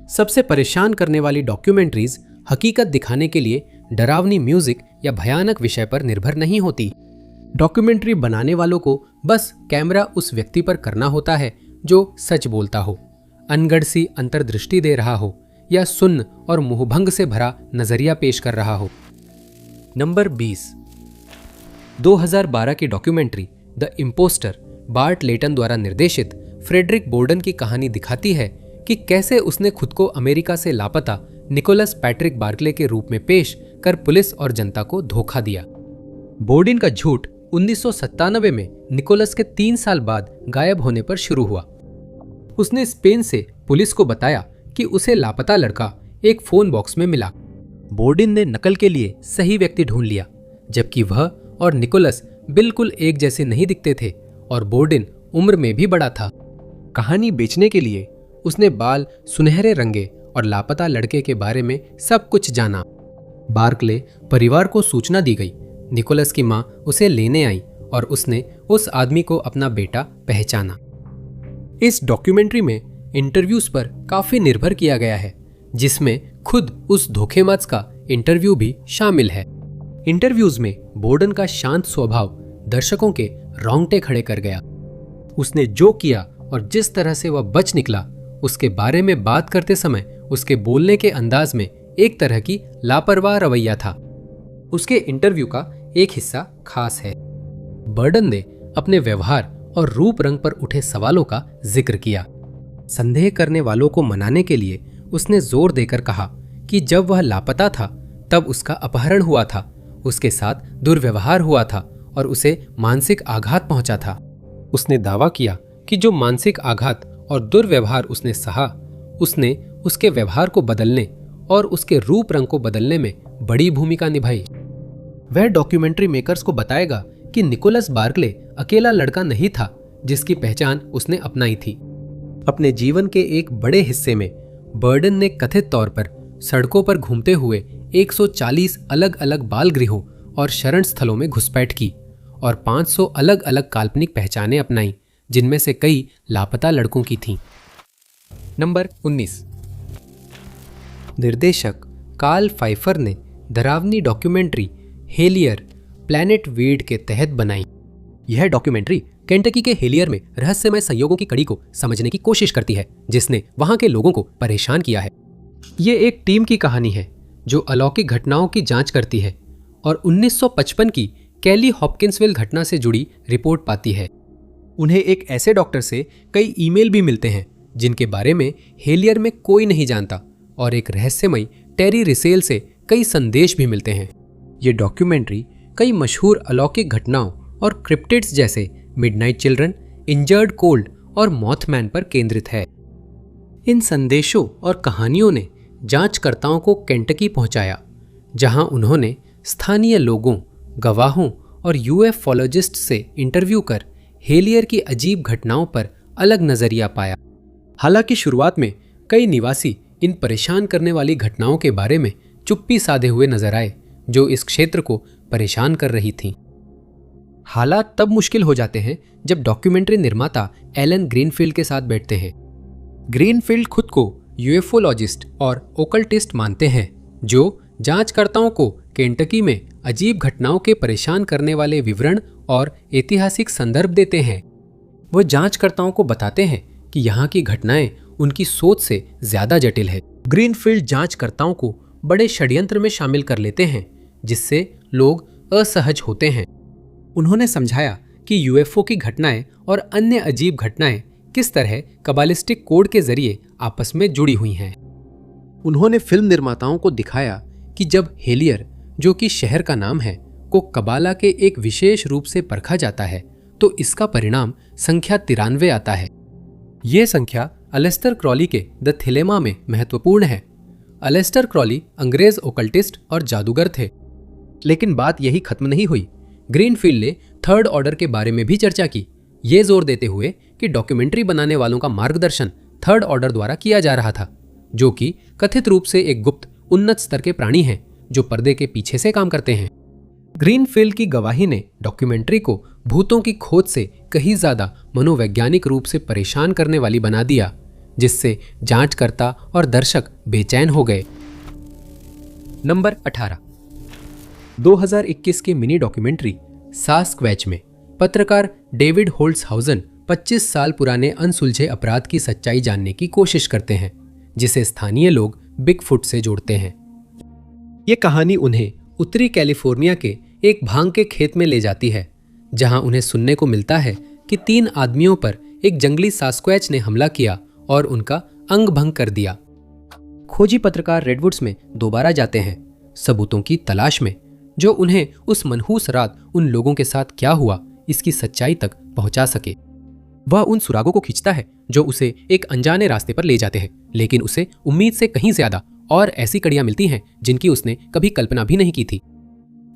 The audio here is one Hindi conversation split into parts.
सबसे परेशान करने वाली डॉक्यूमेंट्रीज हकीकत दिखाने के लिए डरावनी म्यूजिक या भयानक विषय पर निर्भर नहीं होती। डॉक्यूमेंट्री बनाने वालों को बस कैमरा उस व्यक्ति पर करना होता है जो सच बोलता हो, अनगढ़ सी अंतर्दृष्टि दे रहा हो या सुन्न और मोहभंग से भरा नजरिया पेश कर रहा हो। नंबर 20, 2012 की डॉक्यूमेंट्री द इम्पोस्टर बार्ट लेटन द्वारा निर्देशित फ्रेडरिक बोर्डन की कहानी दिखाती है कि कैसे उसने खुद को अमेरिका से लापता निकोलस पैट्रिक बार्कले के रूप में पेश कर पुलिस और जनता को धोखा दिया। बोर्डन का झूठ 1997 में निकोलस के 3 साल बाद गायब होने पर शुरू हुआ। उसने स्पेन से पुलिस को बताया कि उसे लापता लड़का एक फोन बॉक्स में मिला। बोर्डन ने नकल के लिए सही व्यक्ति ढूंढ लिया, जबकि वह और निकोलस बिल्कुल एक जैसे नहीं दिखते थे और बोर्डन उम्र में भी बड़ा था। कहानी बेचने के लिए उसने बाल सुनहरे रंगे और लापता लड़के के बारे में सब कुछ जाना। बार्कले परिवार को सूचना दी गई। निकोलस की मां उसे लेने आई और उसने उस आदमी को अपना बेटा पहचाना। इस डॉक्यूमेंट्री में इंटरव्यूज पर काफी निर्भर किया गया है, जिसमें खुद उस धोखेबाज का इंटरव्यू भी शामिल है। इंटरव्यूज में बोर्डन का शांत स्वभाव दर्शकों के रोंगटे खड़े कर गया। उसने जो किया और जिस तरह से वह बच निकला, उसके बारे में बात करते समय उसके बोलने के अंदाज में एक तरह की लापरवाह रवैया था। उसके इंटरव्यू का एक हिस्सा खास है। बर्डन ने अपने व्यवहार और रूप रंग पर उठे सवालों का जिक्र किया। संदेह करने वालों को मनाने के लिए उसने जोर देकर कहा कि जब वह लापता था तब उसका अपहरण हुआ था, उसके साथ दुर्व्यवहार हुआ था और उसे मानसिक आघात पहुंचा था। उसने दावा किया कि जो मानसिक आघात और दुर्व्यवहार उसने सहा, उसने उसके व्यवहार को बदलने और उसके रूप रंग को बदलने में बड़ी भूमिका निभाई। वह डॉक्यूमेंट्री मेकर्स को बताएगा कि निकोलस बार्कले अकेला लड़का नहीं था जिसकी पहचान उसने अपनाई थी। अपने जीवन के एक बड़े हिस्से में बर्डन ने कथित तौर पर सड़कों पर घूमते हुए 140 अलग अलग बाल गृहों और शरण स्थलों में घुसपैठ की और 500 अलग अलग काल्पनिक पहचानें अपनाई, जिनमें से कई लापता लड़कों की थीं। नंबर 19, निर्देशक कार्ल फाइफर ने डरावनी डॉक्यूमेंट्री हेलियर प्लैनेट वीड के तहत बनाई। यह डॉक्यूमेंट्री केंटकी के हेलियर में रहस्यमय संयोगों की कड़ी को समझने की कोशिश करती है, जिसने वहां के लोगों को परेशान किया है। ये एक टीम की कहानी है जो अलौकिक घटनाओं की जांच करती है और 1955 की कैली हॉपकिंसविल घटना से जुड़ी रिपोर्ट पाती है। उन्हें एक ऐसे डॉक्टर से कई ईमेल भी मिलते हैं जिनके बारे में हेलियर में कोई नहीं जानता, और एक रहस्यमयी टेरी रिसेल से कई संदेश भी मिलते हैं। ये डॉक्यूमेंट्री कई मशहूर अलौकिक घटनाओं और क्रिप्टिड्स जैसे मिडनाइट चिल्ड्रन, इंजर्ड कोल्ड और मॉथमैन पर केंद्रित है। इन संदेशों और कहानियों ने जांचकर्ताओं को केंटकी पहुंचाया, जहां उन्होंने स्थानीय लोगों, गवाहों और यूएफोलॉजिस्ट से इंटरव्यू कर हेलियर की अजीब घटनाओं पर अलग नजरिया पाया। हालांकि शुरुआत में कई निवासी इन परेशान करने वाली घटनाओं के बारे में चुप्पी साधे हुए नजर आए, जो इस क्षेत्र को परेशान कर रही थीं। हालात तब मुश्किल हो जाते हैं जब डॉक्यूमेंट्री निर्माता एलन ग्रीनफील्ड के साथ बैठते हैं। ग्रीनफील्ड खुद को यूएफोलॉजिस्ट और ओकल्टिस्ट मानते हैं, जो जांचकर्ताओं को केंटकी में अजीब घटनाओं के परेशान करने वाले विवरण और ऐतिहासिक संदर्भ देते हैं। वो जांचकर्ताओं को बताते हैं कि यहाँ की घटनाएं उनकी सोच से ज्यादा जटिल है। ग्रीनफील्ड जांचकर्ताओं को बड़े षड्यंत्र में शामिल कर लेते हैं, जिससे लोग असहज होते हैं। उन्होंने समझाया कि यूएफओ की घटनाएं और अन्य अजीब घटनाएं किस तरह कबालिस्टिक कोड के जरिए आपस में जुड़ी हुई हैं। उन्होंने फिल्म निर्माताओं को दिखाया कि जब हेलियर, जो कि शहर का नाम है, को कबाला के एक विशेष रूप से परखा जाता है, तो इसका परिणाम संख्या 93 आता है। यह संख्या अलेस्टर क्रॉली के द थिलेमा में महत्वपूर्ण है। अलेस्टर क्रॉली अंग्रेज ओकल्टिस्ट और जादूगर थे। लेकिन बात यही खत्म नहीं हुई। ग्रीनफील्ड ने थर्ड ऑर्डर के बारे में भी चर्चा की, ये जोर देते हुए कि डॉक्यूमेंट्री बनाने वालों का मार्गदर्शन थर्ड ऑर्डर द्वारा किया जा रहा था, जो कि कथित रूप से एक गुप्त उन्नत स्तर के प्राणी हैं जो पर्दे के पीछे से काम करते हैं। ग्रीनफील्ड की गवाही ने डॉक्यूमेंट्री को भूतों की खोज से कहीं ज्यादा मनोवैज्ञानिक रूप से परेशान करने वाली बना दिया, जिससे जांचकर्ता और दर्शक बेचैन हो गए। नंबर 18। 2021 के मिनी डॉक्यूमेंट्री सास्क्वैच में पत्रकार डेविड होल्ट्सहाउज़न 25 साल पुराने अनसुलझे अपराध की सच्चाई जानने की कोशिश करते हैं, जिसे स्थानीय लोग बिगफुट से जोड़ते हैं। ये कहानी उन्हें उत्तरी कैलिफोर्निया के एक भांग के खेत में ले जाती है, जहां उन्हें सुनने को मिलता है कि 3 आदमियों पर एक जंगली सास्क्वैच ने हमला किया और उनका अंग भंग कर दिया। खोजी पत्रकार रेडवुड्स में दोबारा जाते हैं, सबूतों की तलाश में, जो उन्हें उस मनहूस रात उन लोगों के साथ क्या हुआ इसकी सच्चाई तक पहुंचा सके। वह उन सुरागों को खींचता है जो उसे एक अनजाने रास्ते पर ले जाते हैं, लेकिन उसे उम्मीद से कहीं ज्यादा और ऐसी कड़ियां मिलती हैं जिनकी उसने कभी कल्पना भी नहीं की थी।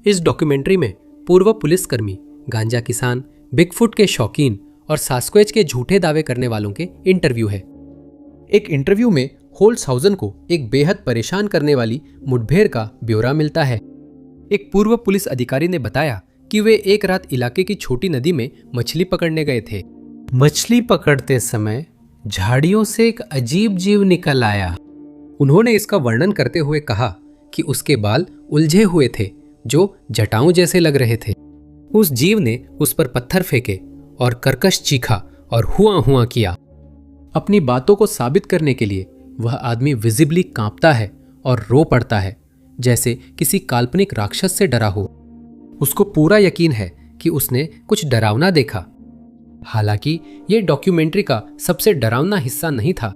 इस डॉक्यूमेंट्री में पूर्व पुलिसकर्मी, गांजा किसान, बिगफुट के शौकीन और सास्क्वैच के झूठे दावे करने वालों के इंटरव्यू है। एक इंटरव्यू में होल्ट्सहाउज़न को एक बेहद परेशान करने वाली मुठभेड़ का ब्यौरा मिलता है। एक पूर्व पुलिस अधिकारी ने बताया कि वे एक रात इलाके की छोटी नदी में मछली पकड़ने गए थे। मछली पकड़ते समय झाड़ियों से एक अजीब जीव निकल आया। उन्होंने इसका वर्णन करते हुए कहा कि उसके बाल उलझे हुए थे जो जटाओं जैसे लग रहे थे। उस जीव ने उस पर पत्थर फेंके और कर्कश चीखा और हुआ हुआ किया। अपनी बातों को साबित करने के लिए वह आदमी विजिबली कांपता है और रो पड़ता है, जैसे किसी काल्पनिक राक्षस से डरा हो। उसको पूरा यकीन है कि उसने कुछ डरावना देखा। हालांकि यह डॉक्यूमेंट्री का सबसे डरावना हिस्सा नहीं था।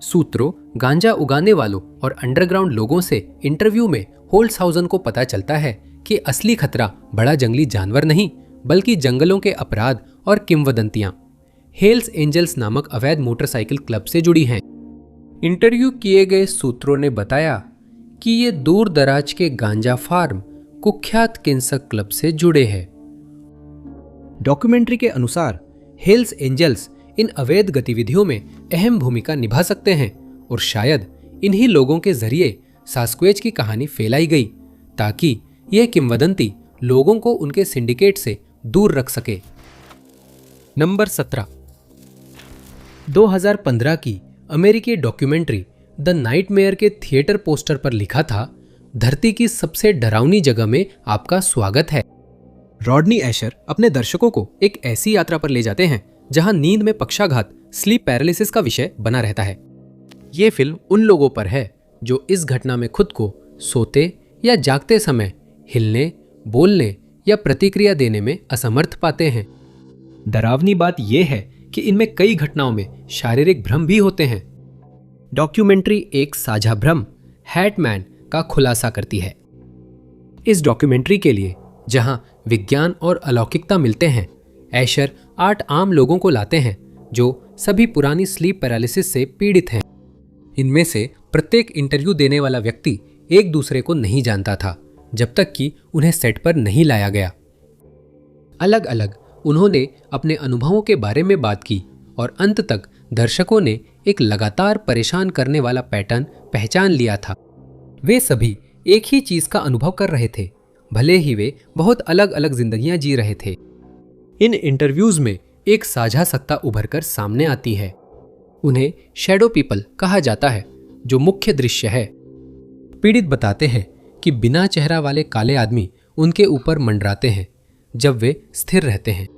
सूत्रों, गांजा उगाने वालों और अंडरग्राउंड लोगों से इंटरव्यू में होल्ट्सहाउज़न को पता चलता है कि असली खतरा बड़ा जंगली जानवर नहीं, बल्कि जंगलों के अपराध और किंवदंतियां हेल्स एंजल्स नामक अवैध मोटरसाइकिल क्लब से जुड़ी हैं। इंटरव्यू किए गए सूत्रों ने बताया कि ये दूर दराज के गांजा फार्म कुख्यात किंसक क्लब से जुड़े हैं। डॉक्यूमेंट्री के अनुसार हेल्स एंजल्स इन अवैध गतिविधियों में अहम भूमिका निभा सकते हैं और शायद इन्हीं लोगों के जरिए सास्क्वैच की कहानी फैलाई गई ताकि यह किंवदंती लोगों को उनके सिंडिकेट से दूर रख सके। नंबर 17। 2015 की अमेरिकी डॉक्यूमेंट्री द नाइटमेयर के थिएटर पोस्टर पर लिखा था, धरती की सबसे डरावनी जगह में आपका स्वागत है। रॉडनी एशर अपने दर्शकों को एक ऐसी यात्रा पर ले जाते हैं जहां नींद में पक्षाघात, स्लीप पैरालिसिस का विषय बना रहता है। ये फिल्म उन लोगों पर है जो इस घटना में खुद को सोते या जागते समय हिलने, बोलने या प्रतिक्रिया देने में असमर्थ पाते हैं। डरावनी बात यह है कि इनमें कई घटनाओं में शारीरिक भ्रम भी होते हैं। डॉक्यूमेंट्री एक साझा भ्रम, हैटमैन, का खुलासा करती है। इस डॉक्यूमेंट्री के लिए जहां विज्ञान और अलौकिकता मिलते हैं, एशर 8 आम लोगों को लाते हैं जो सभी पुरानी स्लीप पैरालिसिस से पीड़ित हैं। इनमें से प्रत्येक इंटरव्यू देने वाला व्यक्ति एक दूसरे को नहीं जानता था जब तक कि उन्हें सेट पर नहीं लाया गया। अलग अलग उन्होंने अपने अनुभवों के बारे में बात की और अंत तक दर्शकों ने एक लगातार परेशान करने वाला पैटर्न पहचान लिया था। वे सभी एक ही चीज का अनुभव कर रहे थे, भले ही वे बहुत अलग अलग जिंदगियां जी रहे थे। इन इंटरव्यूज में एक साझा सत्ता उभर कर सामने आती है। उन्हें शैडो पीपल कहा जाता है, जो मुख्य दृश्य है। पीड़ित बताते हैं कि बिना चेहरा वाले काले आदमी उनके ऊपर मंडराते हैं जब वे स्थिर रहते हैं।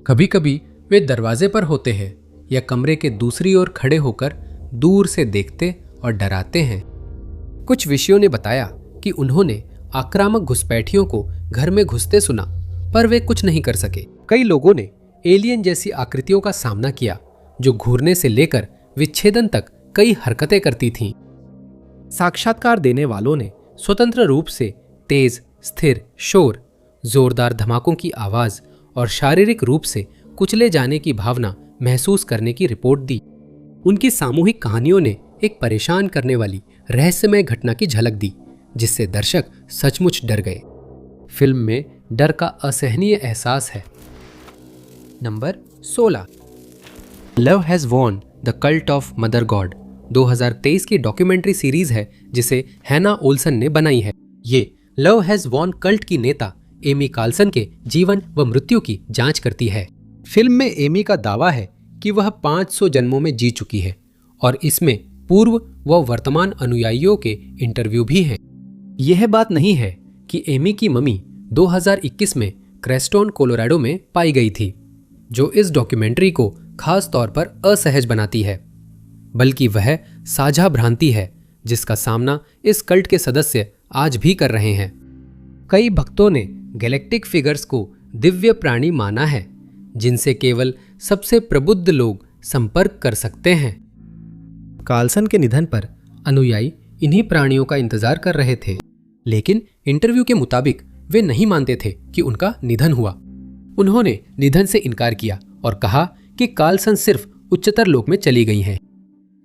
कभी कभी वे दरवाजे पर होते हैं या कमरे के दूसरी ओर खड़े होकर दूर से देखते और डराते हैं। कुछ विषयों ने बताया कि उन्होंने आक्रामक घुसपैठियों को घर में घुसते सुना, पर वे कुछ नहीं कर सके। कई लोगों ने एलियन जैसी आकृतियों का सामना किया जो घूरने से लेकर विच्छेदन तक कई हरकतें करती थीं। साक्षात्कार देने वालों ने स्वतंत्र रूप से तेज, स्थिर शोर, जोरदार धमाकों की आवाज और शारीरिक रूप से कुचले जाने की भावना महसूस करने की रिपोर्ट दी। उनकी सामूहिक कहानियों ने एक परेशान करने वाली रहस्यमय घटना की झलक दी, जिससे दर्शक सचमुच डर गए। फिल्म में डर का असहनीय एहसास है। Number 16। Love has won the cult of mother God 2023 की डॉक्यूमेंट्री सीरीज है जिसे हैना ओल्सन ने बनाई है। ये लव हैज वॉन कल्ट की नेता एमी कार्लसन के जीवन व मृत्यु की जांच करती है। फिल्म में एमी का दावा है कि वह 500 जन्मों में जी चुकी है और इसमें पूर्व व वर्तमान अनुयायियों के इंटरव्यू भी हैं। यह बात नहीं है कि एमी की मम्मी 2021 में क्रेस्टोन कोलोराडो में पाई गई थी, जो इस डॉक्यूमेंट्री को खास तौर पर असहज बनाती है, बल्कि वह साझा भ्रांति है जिसका सामना इस कल्ट के सदस्य आज भी कर रहे हैं। कई भक्तों ने गैलेक्टिक फिगर्स को दिव्य प्राणी माना है जिनसे केवल सबसे प्रबुद्ध लोग संपर्क कर सकते हैं। कार्लसन के निधन पर अनुयायी इन्हीं प्राणियों का इंतजार कर रहे थे, लेकिन इंटरव्यू के मुताबिक वे नहीं मानते थे कि उनका निधन हुआ। उन्होंने निधन से इनकार किया और कहा कि कार्लसन सिर्फ उच्चतर लोक में चली गई हैं।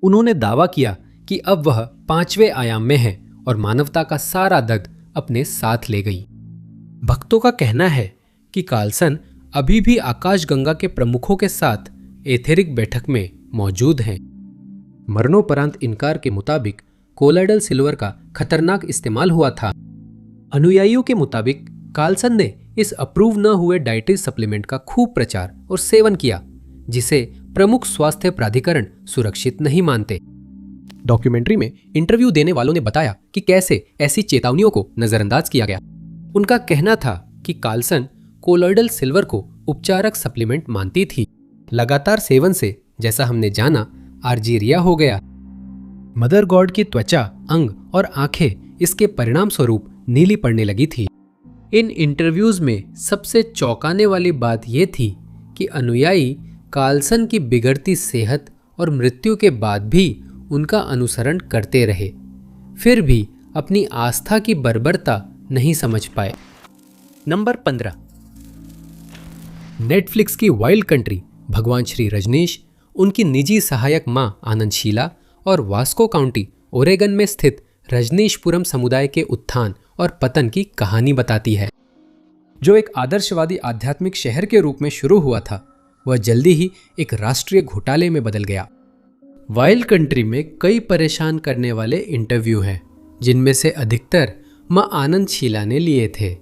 उन्होंने दावा किया कि अब वह 5वें आयाम में है और मानवता का सारा दर्द अपने साथ ले गई। भक्तों का कहना है कि कार्लसन अभी भी आकाशगंगा के प्रमुखों के साथ एथेरिक बैठक में मौजूद हैं। मरणोपरांत इनकार के मुताबिक कोलोइडल सिल्वर का खतरनाक इस्तेमाल हुआ था। अनुयायियों के मुताबिक कार्लसन ने इस अप्रूव न हुए डाइटरी सप्लीमेंट का खूब प्रचार और सेवन किया, जिसे प्रमुख स्वास्थ्य प्राधिकरण सुरक्षित नहीं मानते। डॉक्यूमेंट्री में इंटरव्यू देने वालों ने बताया कि कैसे ऐसी चेतावनियों को नजरअंदाज किया गया। उनका कहना था कि कार्लसन कोलोइडल सिल्वर को उपचारक सप्लीमेंट मानती थी। लगातार सेवन से, जैसा हमने जाना, आर्जीरिया हो गया। मदर गॉड की त्वचा, अंग और आंखें इसके परिणाम स्वरूप नीली पड़ने लगी थी। इन इंटरव्यूज में सबसे चौंकाने वाली बात यह थी कि अनुयायी कार्लसन की बिगड़ती सेहत और मृत्यु के बाद भी उनका अनुसरण करते रहे, फिर भी अपनी आस्था की बर्बरता नहीं समझ पाए। नंबर 15, नेटफ्लिक्स की वाइल्ड कंट्री भगवान श्री रजनीश, उनकी निजी सहायक मां आनंदशीला और वास्को काउंटी ओरेगन में स्थित रजनीशपुरम समुदाय के उत्थान और पतन की कहानी बताती है। जो एक आदर्शवादी आध्यात्मिक शहर के रूप में शुरू हुआ था, वह जल्दी ही एक राष्ट्रीय घोटाले में बदल गया। वाइल्ड कंट्री में कई परेशान करने वाले इंटरव्यू हैं, जिनमें से अधिकतर मां आनंदशीला ने लिए थे,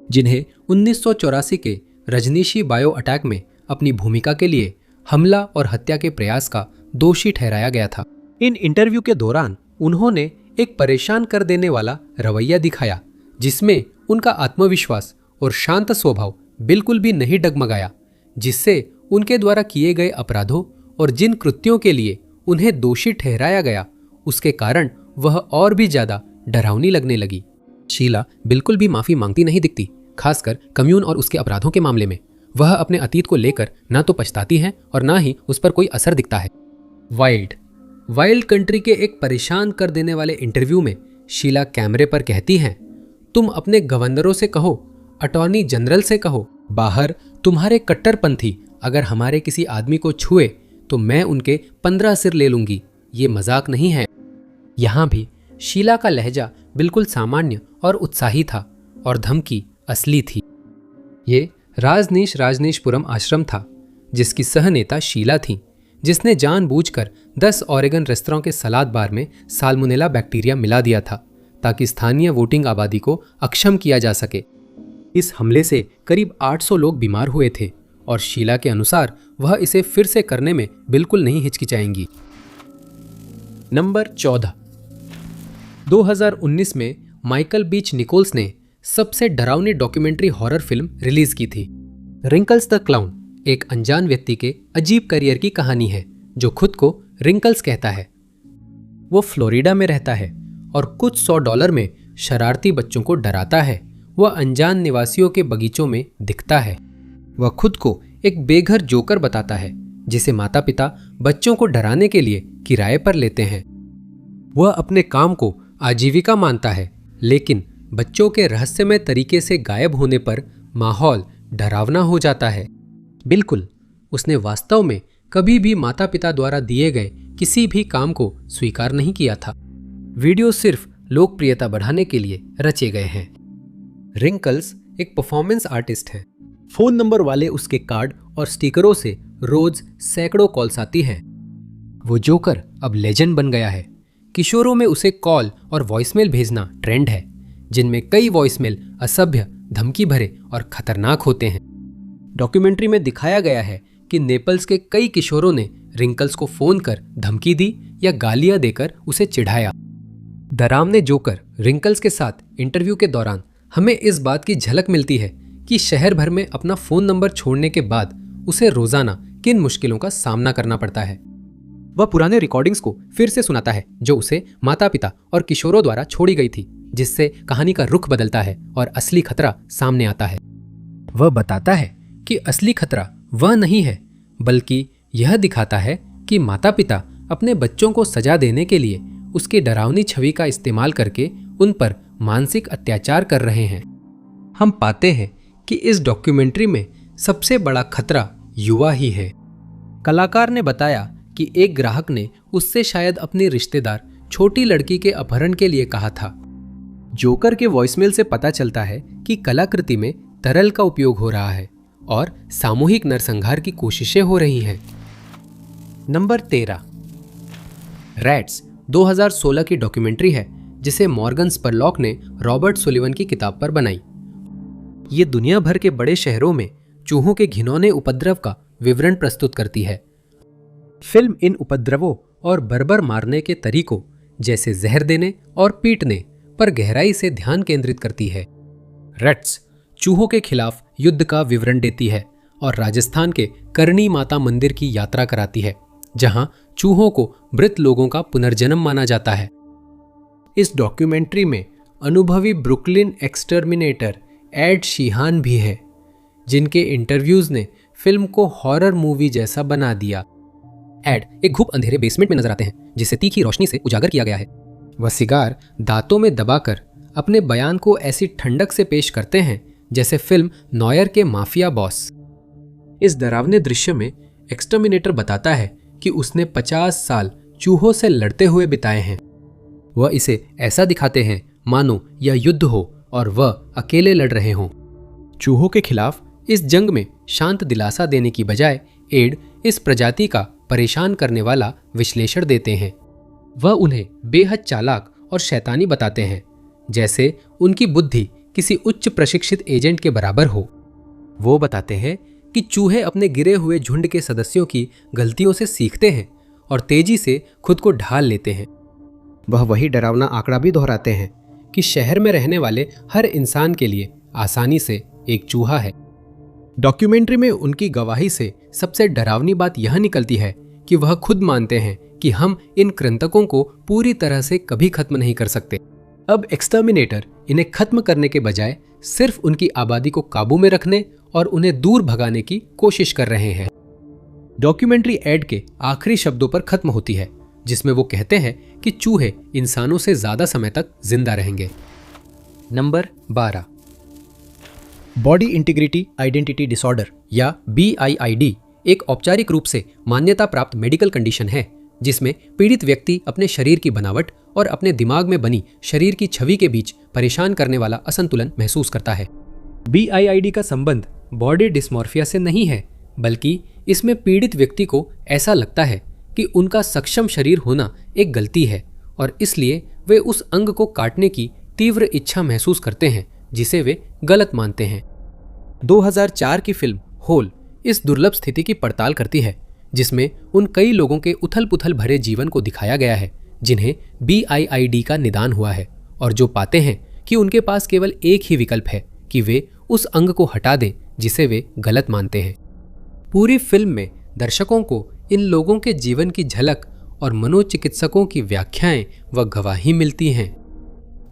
जिन्हें 1984 के रजनीशी बायो अटैक में अपनी भूमिका के लिए हमला और हत्या के प्रयास का दोषी ठहराया गया था। इन इंटरव्यू के दौरान उन्होंने एक परेशान कर देने वाला रवैया दिखाया, जिसमें उनका आत्मविश्वास और शांत स्वभाव बिल्कुल भी नहीं डगमगाया, जिससे उनके द्वारा किए गए अपराधों और जिन कृत्यों के लिए उन्हें दोषी ठहराया गया, उसके कारण वह और भी ज्यादा डरावनी लगने लगी। शीला बिल्कुल भी माफी मांगती नहीं दिखती, खासकर कम्यून और उसके अपराधों के मामले में। वह अपने अतीत को लेकर ना तो पछताती है और ना ही उस पर कोई असर दिखता है। वाइल्ड कंट्री के एक परेशान कर देने वाले इंटरव्यू में शीला कैमरे पर कहती हैं, तुम अपने गवर्नरों से कहो, अटॉर्नी जनरल से कहो, बाहर तुम्हारे कट्टरपंथी अगर हमारे किसी आदमी को छुए तो मैं उनके 15 सिर ले लूंगी। ये मजाक नहीं है। यहां भी शीला का लहजा बिल्कुल सामान्य और उत्साही था और धमकी असली थी। ये राजनीशपुरम आश्रम था, जिसकी सहनेता शीला थी, जिसने जानबूझकर 10 ओरेगन रेस्तरां के सलाद बार में साल्मोनेला बैक्टीरिया मिला दिया था, ताकि स्थानीय वोटिंग आबादी को अक्षम किया जा सके। इस हमले से करीब 800 लोग बीमार हुए थे और शीला के अनुसार वह इसे फिर से करने में बिल्कुल नहीं हिचकिचाएंगी। नंबर 14, 2019 में माइकल बीच निकोल्स ने सबसे डरावनी डॉक्यूमेंट्री हॉरर फिल्म रिलीज की थी। रिंकल्स द क्लाउन एक अनजान व्यक्ति के अजीब करियर की कहानी है, जो खुद को रिंकल्स कहता है। वो फ्लोरिडा में रहता है और कुछ $100 में शरारती बच्चों को डराता है। वह अनजान निवासियों के बगीचों में दिखता है। वह खुद को एक बेघर जोकर बताता है, जिसे माता पिता बच्चों को डराने के लिए किराए पर लेते हैं। वह अपने काम को आजीविका मानता है, लेकिन बच्चों के रहस्यमय तरीके से गायब होने पर माहौल डरावना हो जाता है। बिल्कुल, उसने वास्तव में कभी भी माता पिता द्वारा दिए गए किसी भी काम को स्वीकार नहीं किया था। वीडियो सिर्फ लोकप्रियता बढ़ाने के लिए रचे गए हैं। रिंकल्स एक परफॉर्मेंस आर्टिस्ट है। फोन नंबर वाले उसके कार्ड और स्टिकरों से रोज सैकड़ों कॉल्स आती हैं। वो जोकर अब लेजेंड बन गया है। किशोरों में उसे कॉल और वॉइसमेल भेजना ट्रेंड है, जिनमें कई वॉइसमेल असभ्य, धमकी भरे और खतरनाक होते हैं। डॉक्यूमेंट्री में दिखाया गया है कि नेपल्स के कई किशोरों ने रिंकल्स को फोन कर धमकी दी या गालियां देकर उसे चिढ़ाया। डरावने जोकर रिंकल्स के साथ इंटरव्यू के दौरान हमें इस बात की झलक मिलती है कि शहर भर में अपना फोन नंबर छोड़ने के बाद उसे रोजाना किन मुश्किलों का सामना करना पड़ता है। वह पुराने रिकॉर्डिंग्स को फिर से सुनाता है जो उसे माता पिता और किशोरों द्वारा छोड़ी गई थी, जिससे कहानी का रुख बदलता है और असली खतरा सामने आता है। वह बताता है कि असली खतरा वह नहीं है, बल्कि यह दिखाता है कि माता पिता अपने बच्चों को सजा देने के लिए उसकी डरावनी छवि का इस्तेमाल करके उन पर मानसिक अत्याचार कर रहे हैं। हम पाते हैं कि इस डॉक्यूमेंट्री में सबसे बड़ा खतरा युवा ही है। कलाकार ने बताया कि एक ग्राहक ने उससे शायद अपनी रिश्तेदार छोटी लड़की के अपहरण के लिए कहा था। जोकर के वॉइसमेल से पता चलता है कि कलाकृति में तरल का उपयोग हो रहा है और सामूहिक नरसंहार की कोशिशें हो रही हैं। नंबर 13, रैट्स 2016 की डॉक्यूमेंट्री है जिसे मॉर्गन स्परलॉक ने रॉबर्ट सुलिवन की किताब पर बनाई। ये दुनिया भर के बड़े शहरों में चूहों के घिनौने उपद्रव का विवरण प्रस्तुत करती है। फिल्म इन उपद्रवों और बर्बर मारने के तरीकों जैसे जहर देने और पीटने पर गहराई से ध्यान केंद्रित करती है। रैट्स चूहों के खिलाफ युद्ध का विवरण देती है और राजस्थान के करणी माता मंदिर की यात्रा कराती है, जहां चूहों को मृत लोगों का पुनर्जन्म माना जाता है। इस डॉक्यूमेंट्री में अनुभवी ब्रुकलिन एक्सटर्मिनेटर एड शीहान भी है, जिनके इंटरव्यूज ने फिल्म को हॉरर मूवी जैसा बना दिया। एड एक घुप अंधेरे बेसमेंट में नजर आते हैं जिसे तीखी रोशनी से उजागर किया गया है। वह सिगार दांतों में दबाकर अपने बयान को ऐसी ठंडक से पेश करते हैं जैसे फिल्म नॉयर के माफिया बॉस। इस डरावने दृश्य में एक्सटर्मिनेटर बताता है कि उसने 50 साल चूहों से लड़ते हुए बिताए हैं। वह इसे ऐसा दिखाते हैं मानो यह युद्ध हो और वह अकेले लड़ रहे हों। चूहों के खिलाफ इस जंग में शांत दिलासा देने की बजाय एड इस प्रजाति का परेशान करने वाला विश्लेषण देते हैं। वह उन्हें बेहद चालाक और शैतानी बताते हैं, जैसे उनकी बुद्धि किसी उच्च प्रशिक्षित एजेंट के बराबर हो। वो बताते हैं कि चूहे अपने गिरे हुए झुंड के सदस्यों की गलतियों से सीखते हैं और तेजी से खुद को ढाल लेते हैं। वह वही डरावना आंकड़ा भी दोहराते हैं कि शहर में रहने वाले हर इंसान के लिए आसानी से एक चूहा है। डॉक्यूमेंट्री में उनकी गवाही से सबसे डरावनी बात यह निकलती है कि वह खुद मानते हैं कि हम इन कृंतकों को पूरी तरह से कभी खत्म नहीं कर सकते। अब एक्सटर्मिनेटर इन्हें खत्म करने के बजाय सिर्फ उनकी आबादी को काबू में रखने और उन्हें दूर भगाने की कोशिश कर रहे हैं। डॉक्यूमेंट्री एड के आखिरी शब्दों पर खत्म होती है, जिसमें वो कहते हैं कि चूहे इंसानों से ज्यादा समय तक जिंदा रहेंगे। Number 12, body integrity identity disorder या BIID एक औपचारिक रूप से मान्यता प्राप्त मेडिकल कंडीशन है जिसमें पीड़ित व्यक्ति अपने शरीर की बनावट और अपने दिमाग में बनी शरीर की छवि के बीच परेशान करने वाला असंतुलन महसूस करता है। BIID का संबंध बॉडी डिस्मॉर्फिया से नहीं है, बल्कि इसमें पीड़ित व्यक्ति को ऐसा लगता है कि उनका सक्षम शरीर होना एक गलती है और इसलिए वे उस अंग को काटने की तीव्र इच्छा महसूस करते हैं जिसे वे गलत मानते हैं। 2004 की फिल्म होल इस दुर्लभ स्थिति की पड़ताल करती है, जिसमें उन कई लोगों के उथल पुथल भरे जीवन को दिखाया गया है जिन्हें BIID का निदान हुआ है और जो पाते हैं कि उनके पास केवल एक ही विकल्प है कि वे उस अंग को हटा दें जिसे वे गलत मानते हैं। पूरी फिल्म में दर्शकों को इन लोगों के जीवन की झलक और मनोचिकित्सकों की व्याख्याएं व गवाही मिलती हैं।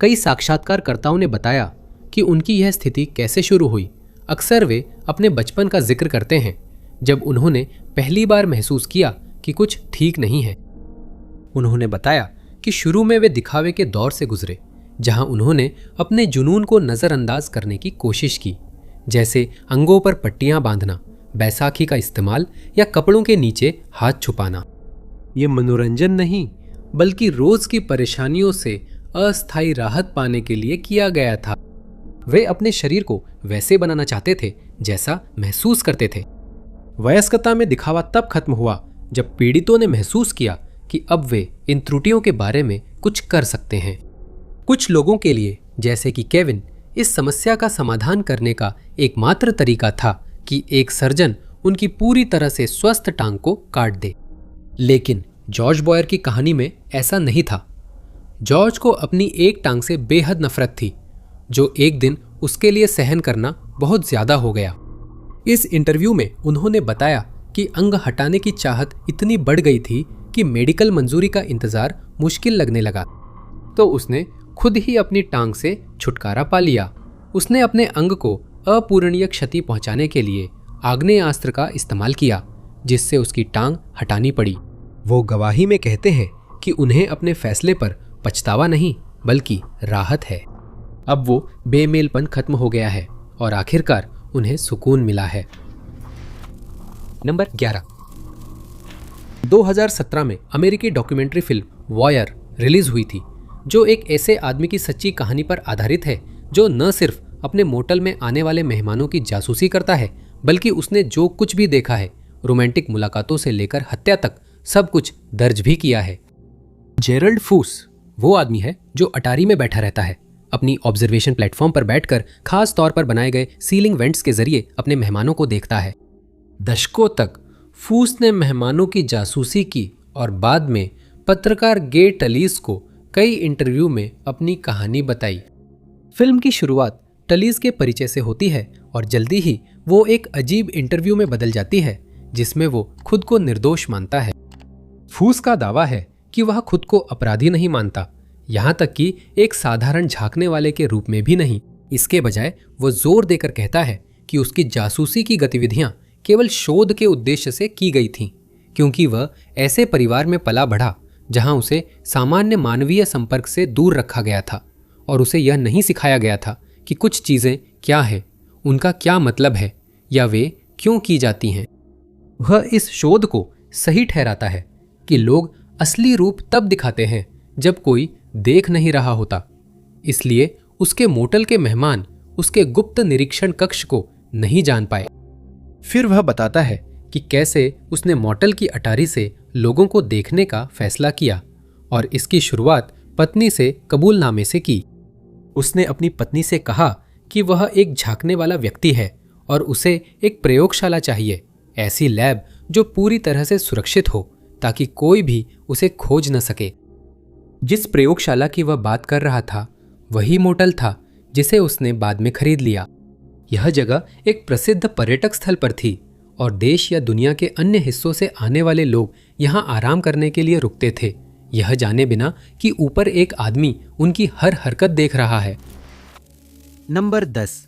कई साक्षात्कारकर्ताओं ने बताया कि उनकी यह स्थिति कैसे शुरू हुई। अक्सर वे अपने बचपन का जिक्र करते हैं जब उन्होंने पहली बार महसूस किया कि कुछ ठीक नहीं है। उन्होंने बताया कि शुरू में वे दिखावे के दौर से गुजरे, जहां उन्होंने अपने जुनून को नज़रअंदाज करने की कोशिश की, जैसे अंगों पर पट्टियां बांधना, बैसाखी का इस्तेमाल या कपड़ों के नीचे हाथ छुपाना। ये मनोरंजन नहीं, बल्कि रोज की परेशानियों से अस्थायी राहत पाने के लिए किया गया था। वे अपने शरीर को वैसे बनाना चाहते थे जैसा महसूस करते थे। वयस्कता में दिखावा तब खत्म हुआ जब पीड़ितों ने महसूस किया कि अब वे इन त्रुटियों के बारे में कुछ कर सकते हैं। कुछ लोगों के लिए, जैसे कि केविन, इस समस्या का समाधान करने का एकमात्र तरीका था कि एक सर्जन उनकी पूरी तरह से स्वस्थ टांग को काट दे। लेकिन जॉर्ज बॉयर की कहानी में ऐसा नहीं था। जॉर्ज को अपनी एक टांग से बेहद नफरत थी, जो एक दिन उसके लिए सहन करना बहुत ज्यादा हो गया। इस इंटरव्यू में उन्होंने बताया कि अंग हटाने की चाहत इतनी बढ़ गई थी कि मेडिकल मंजूरी का इंतजार मुश्किल लगने लगा। तो उसने खुद ही अपनी टांग से छुटकारा पा लिया। उसने अपने अंग को अपूरणीय क्षति पहुंचाने के लिए आग्नेयास्त्र का इस्तेमाल किया, जिससे उसकी टांग हटानी पड़ी। वो गवाही में कहते हैं कि उन्हें अपने फैसले पर पछतावा नहीं बल्कि राहत है। अब वो बेमेलपन खत्म हो गया है और आखिरकार उन्हें सुकून मिला है। नंबर 11। 2017 में अमेरिकी डॉक्यूमेंट्री फिल्म वॉयर रिलीज हुई थी, जो एक ऐसे आदमी की सच्ची कहानी पर आधारित है जो न सिर्फ अपने मोटल में आने वाले मेहमानों की जासूसी करता है, बल्कि उसने जो कुछ भी देखा है, रोमांटिक मुलाकातों से लेकर हत्या तक, सब कुछ दर्ज भी किया है। जेरल्ड फूस वो आदमी है जो अटारी में बैठा रहता है, अपनी ऑब्जर्वेशन प्लेटफॉर्म पर बैठकर खास तौर पर बनाए गए सीलिंग वेंट्स के जरिए अपने मेहमानों को देखता है। दशकों तक फूस ने मेहमानों की जासूसी की और बाद में पत्रकार गे टलीस को कई इंटरव्यू में अपनी कहानी बताई। फिल्म की शुरुआत टलीस के परिचय से होती है और जल्दी ही वो एक अजीब इंटरव्यू में बदल जाती है, जिसमें वो खुद को निर्दोष मानता है। फूस का दावा है कि वह खुद को अपराधी नहीं मानता, यहाँ तक कि एक साधारण झांकने वाले के रूप में भी नहीं। इसके बजाय वो जोर देकर कहता है कि उसकी जासूसी की गतिविधियां केवल शोध के उद्देश्य से की गई थीं, क्योंकि वह ऐसे परिवार में पला बढ़ा जहां उसे सामान्य मानवीय संपर्क से दूर रखा गया था और उसे यह नहीं सिखाया गया था कि कुछ चीज़ें क्या हैं, उनका क्या मतलब है या वे क्यों की जाती हैं। वह इस शोध को सही ठहराता है कि लोग असली रूप तब दिखाते हैं जब कोई देख नहीं रहा होता। इसलिए उसके मोटल के मेहमान उसके गुप्त निरीक्षण कक्ष को नहीं जान पाए। फिर वह बताता है कि कैसे उसने मोटल की अटारी से लोगों को देखने का फैसला किया और इसकी शुरुआत पत्नी से कबूलनामे से की। उसने अपनी पत्नी से कहा कि वह एक झांकने वाला व्यक्ति है और उसे एक प्रयोगशाला चाहिए, ऐसी लैब जो पूरी तरह से सुरक्षित हो ताकि कोई भी उसे खोज न सके। जिस प्रयोगशाला की वह बात कर रहा था वही मोटल था जिसे उसने बाद में खरीद लिया। यह जगह एक प्रसिद्ध पर्यटक स्थल पर थी और देश या दुनिया के अन्य हिस्सों से आने वाले लोग यहाँ आराम करने के लिए रुकते थे, यह जाने बिना कि ऊपर एक आदमी उनकी हर हरकत देख रहा है। Number 10।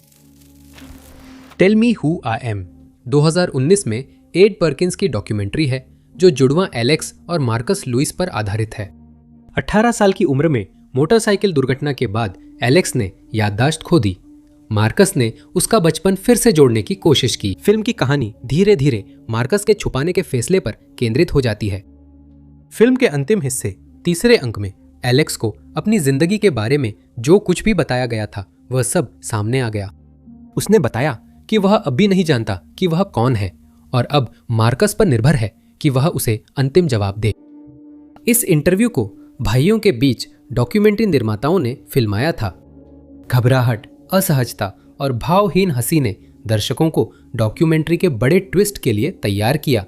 Tell me who I am 2019 में एड पर्किंस की डॉक्यूमेंट्री है जो जुड़वां एलेक्स और मार्कस लुइस पर आधारित है। 18 साल की उम्र में मोटरसाइकिल दुर्घटना के बाद एलेक्स ने याददाश्त खो दी। मार्कस ने उसका बचपन फिर से जोड़ने की कोशिश की। फिल्म की कहानी धीरे धीरे मार्कस के छुपाने के फैसले पर केंद्रित हो जाती है। फिल्म के अंतिम हिस्से तीसरे अंक में एलेक्स को अपनी जिंदगी के बारे में जो कुछ भी बताया गया था वह सब सामने आ गया। उसने बताया कि वह अब भी नहीं जानता कि वह कौन है और अब मार्कस पर निर्भर है कि वह उसे अंतिम जवाब दे। इस इंटरव्यू को भाइयों के बीच डॉक्यूमेंट्री निर्माताओं ने फिल्माया था। घबराहट, असहजता और भावहीन हंसी ने दर्शकों को डॉक्यूमेंट्री के बड़े ट्विस्ट के लिए तैयार किया।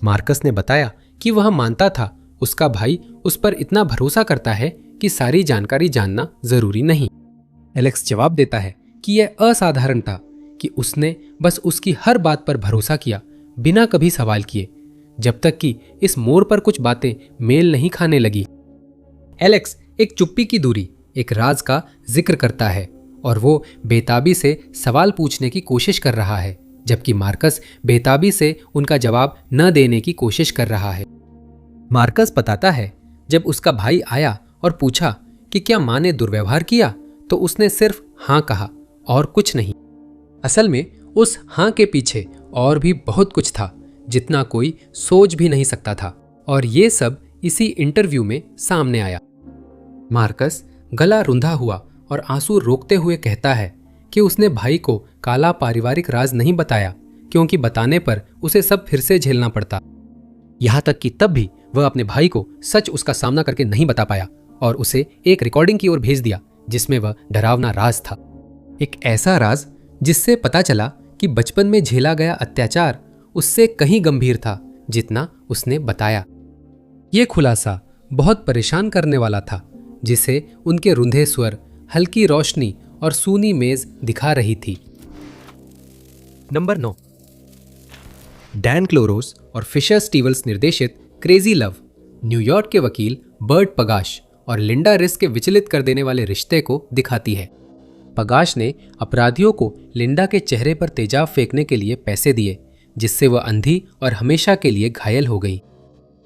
मार्कस ने बताया कि वह मानता था उसका भाई उस पर इतना भरोसा करता है कि सारी जानकारी जानना जरूरी नहीं। एलेक्स जवाब देता है कि यह असाधारण था कि उसने बस उसकी हर बात पर भरोसा किया बिना कभी सवाल किए, जब तक कि इस मोड़ पर कुछ बातें मेल नहीं खाने लगी। एलेक्स एक चुप्पी की दूरी, एक राज का जिक्र करता है और वो बेताबी से सवाल पूछने की कोशिश कर रहा है, जबकि मार्कस बेताबी से उनका जवाब न देने की कोशिश कर रहा है। मार्कस बताता है जब उसका भाई आया और पूछा कि क्या मां ने दुर्व्यवहार किया, तो उसने सिर्फ हाँ कहा और कुछ नहीं। असल में उस हाँ के पीछे और भी बहुत कुछ था जितना कोई सोच भी नहीं सकता था, और ये सब इसी इंटरव्यू में सामने आया। मार्कस गला रुंधा हुआ और आंसू रोकते हुए कहता है कि उसने भाई को काला पारिवारिक राज नहीं बताया, क्योंकि बताने पर उसे सब फिर से झेलना पड़ता। यहाँ तक कि तब भी वह अपने भाई को सच उसका सामना करके नहीं बता पाया और उसे एक रिकॉर्डिंग की ओर भेज दिया जिसमें वह डरावना राज था। एक ऐसा राज जिससे पता चला कि बचपन में झेला गया अत्याचार उससे कहीं गंभीर था, जितना उसने बताया। ये खुलासा बहुत परेशान करने वाला था, जिसे उनके रुंधे स्वर, हल्की रोशनी और सूनी मेज दिखा रही थी। नंबर 9, डैन क्लोरोस और फिशर स्टीवल्स निर्देशित क्रेजी लव न्यूयॉर्क के वकील बर्ट पगाश और लिंडा रिस के विचलित कर देने वाले रिश्ते को दिखाती है। पगाश ने अपराधियों को लिंडा के चेहरे पर तेजाब फेंकने के लिए पैसे दिए, जिससे वह अंधी और हमेशा के लिए घायल हो गई।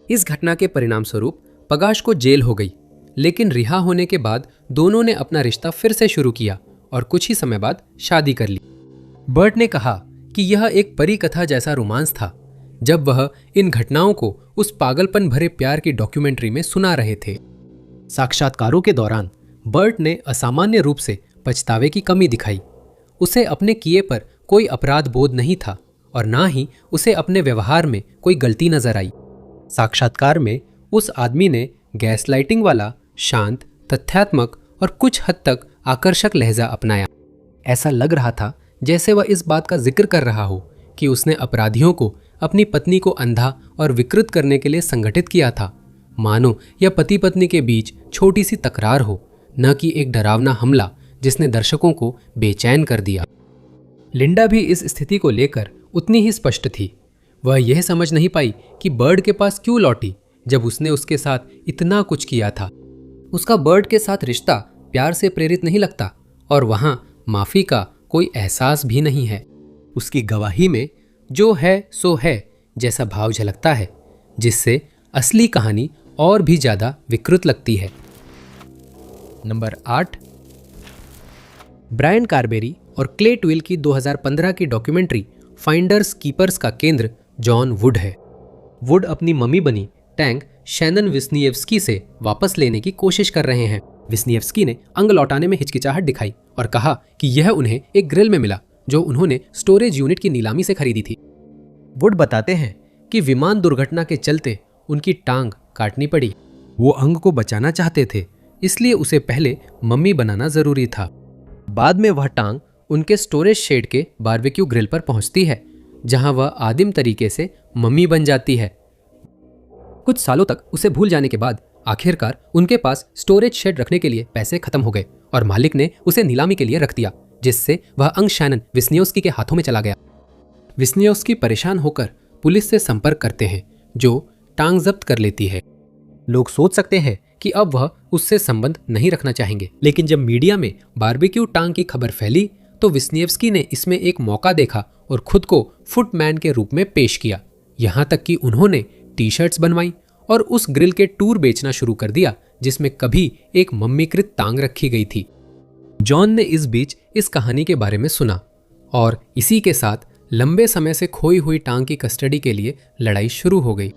इस घटना के परिणाम स्वरूप पगाश को जेल हो गई, लेकिन रिहा होने के बाद दोनों ने अपना रिश्ता फिर से शुरू किया और कुछ ही समय बाद शादी कर ली। बर्ट ने कहा कि यह एक परी कथा जैसा रोमांस था जब वह इन घटनाओं को उस पागलपन भरे प्यार की डॉक्यूमेंट्री में सुना रहे थे। साक्षात्कारों के दौरान बर्ट ने असामान्य रूप से पछतावे की कमी दिखाई। उसे अपने किए पर कोई अपराध बोध नहीं था और ना ही उसे अपने व्यवहार में कोई गलती नजर आई। साक्षात्कार में उस आदमी ने गैसलाइटिंग वाला, शांत, तथ्यात्मक और कुछ हद तक आकर्षक लहजा अपनाया। ऐसा लग रहा था जैसे वह इस बात का जिक्र कर रहा हो कि उसने अपराधियों को अपनी पत्नी को अंधा और विकृत करने के लिए संगठित किया था, मानो यह पति पत्नी के बीच छोटी सी तकरार हो, न कि एक डरावना हमला जिसने दर्शकों को बेचैन कर दिया। लिंडा भी इस स्थिति को लेकर उतनी ही स्पष्ट थी। वह यह समझ नहीं पाई कि बर्ड के पास क्यों लौटी जब उसने उसके साथ इतना कुछ किया था। उसका बर्ड के साथ रिश्ता प्यार से प्रेरित नहीं लगता और वहां माफी का कोई एहसास भी नहीं है। उसकी गवाही में जो है सो है जैसा भाव झलकता है, जिससे असली कहानी और भी ज्यादा विकृत लगती है। नंबर 8, ब्रायन कार्बेरी और क्ले ट्विल की 2015 की डॉक्यूमेंट्री फाइंडर्स कीपर्स का केंद्र जॉन वुड है। वुड अपनी मम्मी बनी टैंक शैनन विस्नियेव्स्की से वापस लेने की कोशिश कर रहे हैं। विस्नियेव्स्की ने अंग लौटाने में हिचकिचाहट दिखाई और कहा कि यह उन्हें एक ग्रिल में मिला जो उन्होंने स्टोरेज यूनिट की नीलामी से खरीदी थी। वुड बताते हैं कि विमान दुर्घटना के चलते उनकी टांग काटनी पड़ी। वो अंग को बचाना चाहते थे, इसलिए उसे पहले मम्मी बनाना जरूरी था। बाद में वह टांग उनके स्टोरेज शेड के बारबेक्यू ग्रिल पर पहुंचती है, जहां वह आदिम तरीके से मम्मी बन जाती है। कुछ सालों तक उसे भूल जाने के बाद आखिरकार उनके पास स्टोरेज शेड रखने के लिए पैसे खत्म हो गए और मालिक ने उसे नीलामी के लिए रख दिया, जिससे वह अंग शैनन विस्नियोव्स्की के हाथों में चला गया। विस्नियोव्स्की परेशान होकर पुलिस से संपर्क करते हैं, जो टांग जब्त कर लेती है। लोग सोच सकते हैं कि अब वह उससे संबंध नहीं रखना चाहेंगे, लेकिन जब मीडिया में बारबेक्यू टांग की खबर फैली तो विस्नियोव्स्की ने इसमें एक मौका देखा और खुद को फुटमैन के रूप में पेश किया। यहां तक कि उन्होंने टी शर्ट्स बनवाई और उस ग्रिल के टूर बेचना शुरू कर दिया जिसमें कभी एक मम्मीकृत टांग रखी गई थी। जॉन ने इस बीच इस कहानी के बारे में सुना और इसी के साथ लंबे समय से खोई हुई टांग की कस्टडी के लिए लड़ाई शुरू हो गई।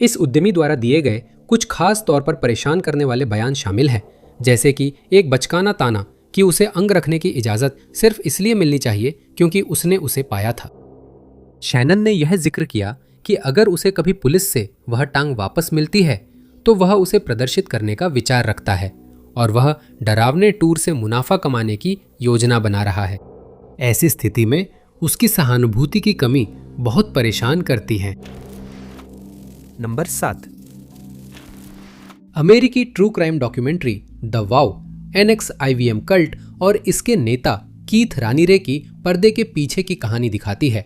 इस उद्यमी द्वारा दिए गए कुछ खास तौर पर परेशान करने वाले बयान शामिल हैं, जैसे कि एक बचकाना ताना कि उसे अंग रखने की इजाजत सिर्फ इसलिए मिलनी चाहिए क्योंकि उसने उसे पाया था। शैनन ने यह जिक्र किया कि अगर उसे कभी पुलिस से वह टांग वापस मिलती है तो वह उसे प्रदर्शित करने का विचार रखता है और वह डरावने टूर से मुनाफा कमाने की योजना बना रहा है। ऐसी स्थिति में उसकी सहानुभूति की कमी बहुत परेशान करती है। नंबर 7, अमेरिकी true crime documentary the wow NXIVM cult और इसके नेता कीथ रानीरे की पर्दे के पीछे की कहानी दिखाती है।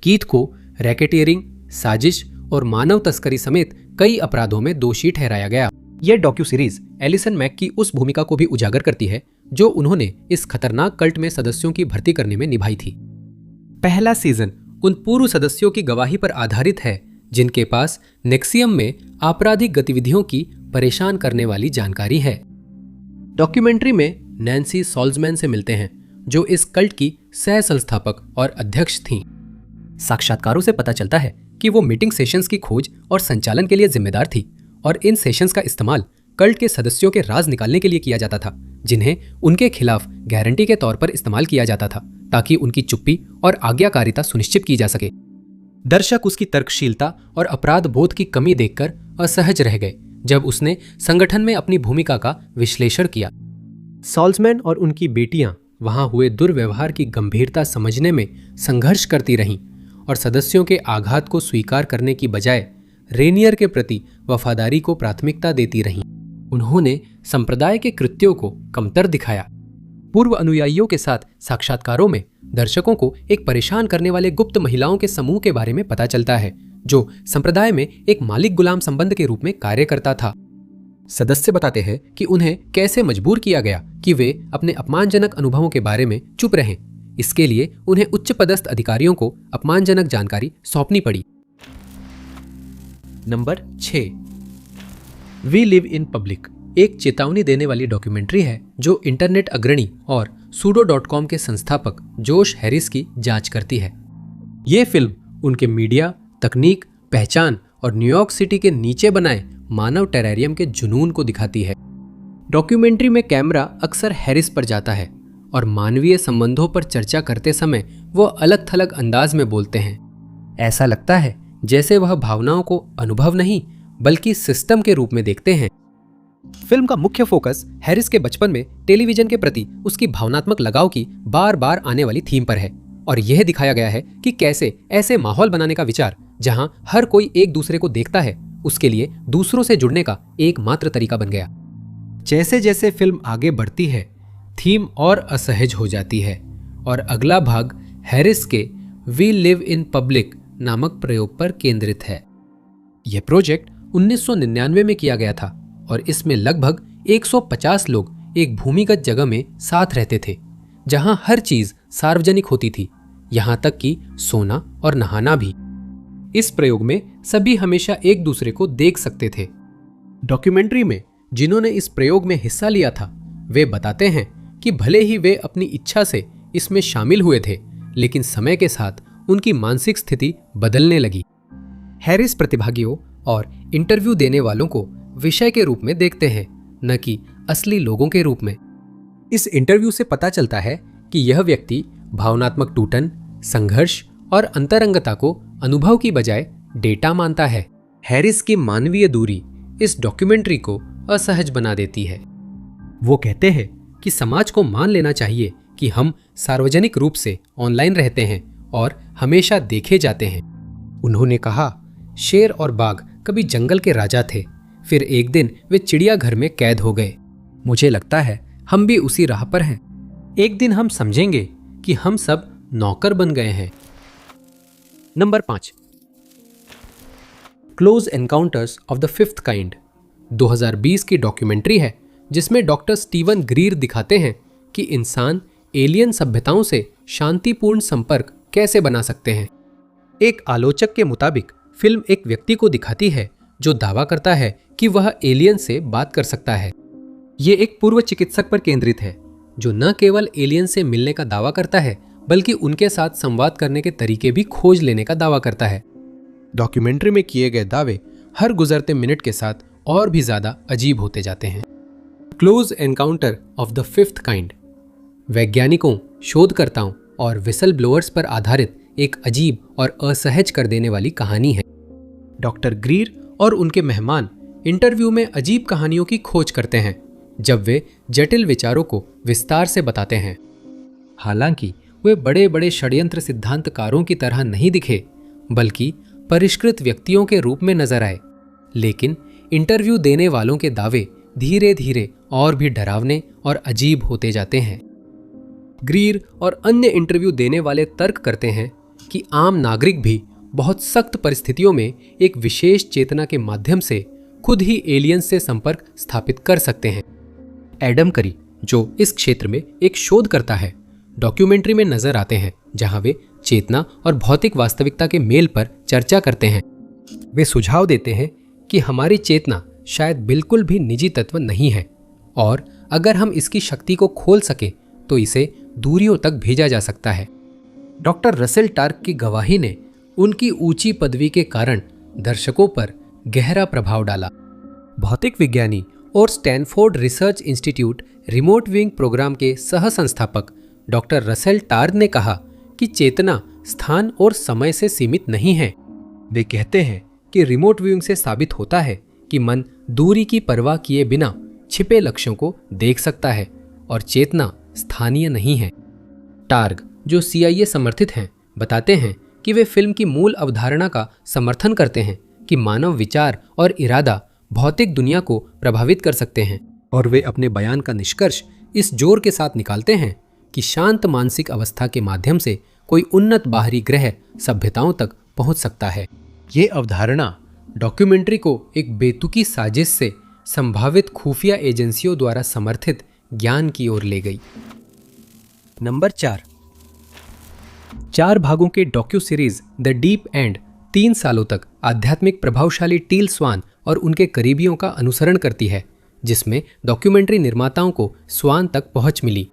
कीथ को रैकेटियरिंग, साजिश और मानव तस्करी समेत कई अपराधों में दोषी ठहराया गया। यह डॉक्यू सीरीज एलिसन मैक की उस भूमिका को भी उजागर करती है जो उन्होंने इस खतरनाक कल्ट में सदस्यों की भर्ती करने में निभाई थी। पहला सीजन उन पूर्व सदस्यों की गवाही पर आधारित है जिनके पास नेक्सियम में आपराधिक गतिविधियों की परेशान करने वाली जानकारी है। डॉक्यूमेंट्री में नैन्सी सॉल्जमैन से मिलते हैं जो इस कल्ट की सह संस्थापक और अध्यक्ष थीं। साक्षात्कारों से पता चलता है कि वो मीटिंग सेशंस की खोज और संचालन के लिए जिम्मेदार थी और इन सेशंस का इस्तेमाल कल्ट के सदस्यों के राज निकालने के लिए किया जाता था, जिन्हें उनके खिलाफ गारंटी के तौर पर इस्तेमाल किया जाता था ताकि उनकी चुप्पी और आज्ञाकारिता सुनिश्चित की जा सके। दर्शक उसकी तर्कशीलता और अपराध बोध की कमी देखकर असहज रह गए जब उसने संगठन में अपनी भूमिका का विश्लेषण किया। सॉल्जमैन और उनकी बेटियां वहां हुए दुर्व्यवहार की गंभीरता समझने में संघर्ष करती रहीं और सदस्यों के आघात को स्वीकार करने की बजाय रेनियर के प्रति वफादारी को प्राथमिकता देती रहीं। उन्होंने संप्रदाय के कृत्यों को कमतर दिखाया। पूर्व अनुयायियों के साथ साक्षात्कारों में दर्शकों को एक परेशान करने वाले गुप्त महिलाओं के समूह के बारे में पता चलता है, जो संप्रदाय में एक मालिक गुलाम संबंध के रूप में कार्य करता था। सदस्य बताते हैं कि उन्हें कैसे मजबूर किया गया कि वे अपने अपमानजनक अनुभवों के बारे में चुप रहें। इसके लिए उन्हें उच्च पदस्थ अधिकारियों को अपमानजनक जानकारी सौंपनी पड़ी। Number 6, we live in public एक चेतावनी देने वाली डॉक्यूमेंट्री है जो इंटरनेट अग्रणी और sudo.com के संस्थापक जोश हैरिस की जांच करती है। ये फिल्म उनके मीडिया, तकनीक, पहचान और न्यूयॉर्क सिटी के नीचे बनाए मानव टेरेरियम के जुनून को दिखाती है। डॉक्यूमेंट्री में कैमरा अक्सर हैरिस पर जाता है और मानवीय संबंधों पर चर्चा करते समय वो अलग थलग अंदाज में बोलते हैं। ऐसा लगता है जैसे वह भावनाओं को अनुभव नहीं बल्कि सिस्टम के रूप में देखते हैं। फिल्म का मुख्य फोकस हैरिस के बचपन में टेलीविजन के प्रति उसकी भावनात्मक लगाव की बार बार आने वाली थीम पर है और यह दिखाया गया है कि कैसे ऐसे माहौल बनाने का विचार जहां हर कोई एक दूसरे को देखता है उसके लिए दूसरों से जुड़ने का एकमात्र तरीका बन गया। जैसे जैसे फिल्म आगे बढ़ती है, थीम और असहज हो जाती है और अगला भाग हैरिस के वी लिव इन पब्लिक नामक प्रयोग पर केंद्रित है। यह प्रोजेक्ट 1999 में किया गया था और इसमें लगभग 150 लोग एक भूमिगत जगह में साथ रहते थे जहां हर चीज सार्वजनिक होती थी, यहां तक कि सोना और नहाना भी। इस प्रयोग में सभी हमेशा एक दूसरे को देख सकते थे। डॉक्यूमेंट्री में जिन्होंने इस प्रयोग में हिस्सा लिया था वे बताते हैं कि भले ही वे अपनी इच्छा से इसमें शामिल हुए थे, लेकिन समय के साथ उनकी मानसिक स्थिति बदलने लगी। हैरिस प्रतिभागियों और इंटरव्यू देने वालों को विषय के रूप में देखते हैं, न कि असली लोगों के रूप में। इस इंटरव्यू से पता चलता है कि यह व्यक्ति भावनात्मक टूटन, संघर्ष और अंतरंगता को अनुभव की बजाय डेटा मानता है। हैरिस की मानवीय दूरी इस डॉक्यूमेंट्री को असहज बना देती है। वो कहते हैं कि समाज को मान लेना चाहिए कि हम सार्वजनिक रूप से ऑनलाइन रहते हैं और हमेशा देखे जाते हैं। उन्होंने कहा, शेर और बाघ कभी जंगल के राजा थे, फिर एक दिन वे चिड़ियाघर में कैद हो गए। मुझे लगता है हम भी उसी राह पर हैं। एक दिन हम समझेंगे कि हम सब नौकर बन गए हैं। Number 5, close encounters of the fifth kind 2020 की डॉक्यूमेंट्री है जिसमें डॉक्टर स्टीवन ग्रीर दिखाते हैं कि इंसान एलियन सभ्यताओं से शांतिपूर्ण संपर्क कैसे बना सकते हैं। एक आलोचक के मुताबिक फिल्म एक व्यक्ति को दिखाती है जो दावा करता है कि वह एलियन से बात कर सकता है। ये एक पूर्व चिकित्सक पर केंद्रित है जो न केवल एलियन से मिलने का दावा करता है बल्कि उनके साथ संवाद करने के तरीके भी खोज लेने का दावा करता है। डॉक्यूमेंट्री में किए गए दावे हर गुजरते मिनट के साथ और भी ज्यादा अजीब होते जाते हैं। Close encounter of the fifth kind वैज्ञानिकों, शोधकर्ताओं और विसल ब्लोअर्स पर आधारित एक अजीब और असहज कर देने वाली कहानी है। डॉक्टर ग्रीर और उनके मेहमान इंटरव्यू में अजीब कहानियों की खोज करते हैं जब वे जटिल विचारों को विस्तार से बताते हैं। हालांकि वे बड़े बड़े षड्यंत्र सिद्धांतकारों की तरह नहीं दिखे बल्कि परिष्कृत व्यक्तियों के रूप में नजर आए, लेकिन इंटरव्यू देने वालों के दावे धीरे धीरे और भी डरावने और अजीब होते जाते हैं। ग्रीर और अन्य इंटरव्यू देने वाले तर्क करते हैं कि आम नागरिक भी बहुत सख्त परिस्थितियों में एक विशेष चेतना के माध्यम से खुद ही एलियंस से संपर्क स्थापित कर सकते हैं। एडम करी, जो इस क्षेत्र में एक शोध करता है, डॉक्यूमेंट्री में नजर आते हैं जहां वे चेतना और भौतिक वास्तविकता के मेल पर चर्चा करते हैं। वे सुझाव देते हैं कि हमारी चेतना शायद बिल्कुल भी निजी तत्व नहीं है और अगर हम इसकी शक्ति को खोल सके तो इसे दूरियों तक भेजा जा सकता है। डॉक्टर रसेल टार्क की गवाही ने उनकी ऊंची पदवी के कारण दर्शकों पर गहरा प्रभाव डाला। भौतिक विज्ञानी और Stanford research institute remote viewing program के सह संस्थापक डॉक्टर रसेल टार्क ने कहा कि चेतना स्थान और समय से सीमित नहीं है। वे कहते हैं कि रिमोट व्यूइंग से साबित होता है कि मन दूरी की परवाह किए बिना छिपे लक्ष्यों को देख सकता है और चेतना स्थानीय नहीं है। टार्ग, जो CIA समर्थित हैं, बताते हैं कि वे फिल्म की मूल अवधारणा का समर्थन करते हैं कि मानव विचार और इरादा भौतिक दुनिया को प्रभावित कर सकते हैं, और वे अपने बयान का निष्कर्ष इस जोर के साथ निकालते हैं कि शांत मानसिक अवस्था के माध्यम से कोई उन्नत बाहरी ग्रह सभ्यताओं तक पहुंच सकता है। ये अवधारणा डॉक्यूमेंट्री को एक बेतुकी साजिश से संभावित खुफिया एजेंसियों द्वारा समर्थित ज्ञान की ओर ले गई। नंबर 4 भागों के docu series the deep and 3 सालों तक आध्यात्मिक प्रभावशाली टील स्वान और उनके करीबियों का अनुसरण करती है, जिसमें डॉक्यूमेंट्री निर्माताओं को स्वान तक पहुंच मिली।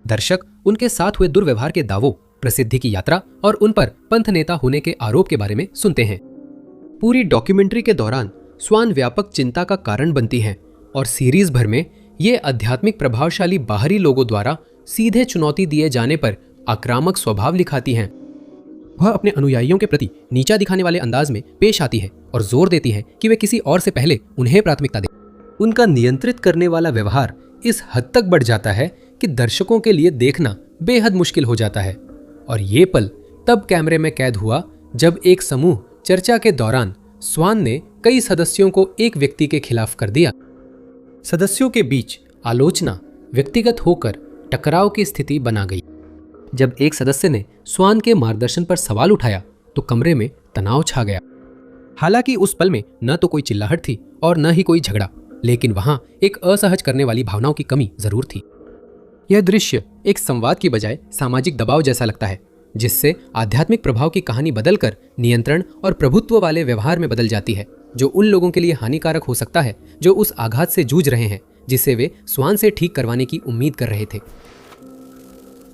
दर्शक उनके साथ हुए दुर्व्यवहार के दावों, प्रसिद्धि की यात्रा और उन पर पंथ नेता होने के आरोप के बारे में सुनते हैं। पूरी डॉक्यूमेंट्री के दौरान स्वान व्यापक चिंता का कारण बनती हैं और सीरीज भर में ये आध्यात्मिक प्रभावशाली बाहरी लोगों द्वारा सीधे चुनौती दिए जाने पर आक्रामक स्वभाव दिखाती हैं। वह अपने अनुयायियों के प्रति नीचा दिखाने वाले अंदाज में पेश आती है और जोर देती है कि वे किसी और से पहले उन्हें प्राथमिकता दें। उनका नियंत्रित करने वाला व्यवहार इस हद तक बढ़ जाता है कि दर्शकों के लिए देखना बेहद मुश्किल हो जाता है। और ये पल तब कैमरे में कैद हुआ जब एक समूह चर्चा के दौरान स्वान ने कई सदस्यों को एक व्यक्ति के खिलाफ कर दिया। सदस्यों के बीच आलोचना व्यक्तिगत होकर टकराव की स्थिति बना गई। जब एक सदस्य ने स्वान के मार्गदर्शन पर सवाल उठाया तो कमरे में तनाव छा गया। हालांकि उस पल में न तो कोई चिल्लाहट थी और न ही कोई झगड़ा, लेकिन वहां एक असहज करने वाली भावनाओं की कमी जरूर थी। यह दृश्य एक संवाद की बजाय सामाजिक दबाव जैसा लगता है, जिससे आध्यात्मिक प्रभाव की कहानी बदलकर नियंत्रण और प्रभुत्व वाले व्यवहार में बदल जाती है, जो उन लोगों के लिए हानिकारक हो सकता है जो उस आघात से जूझ रहे हैं जिसे वे स्वान से ठीक करवाने की उम्मीद कर रहे थे।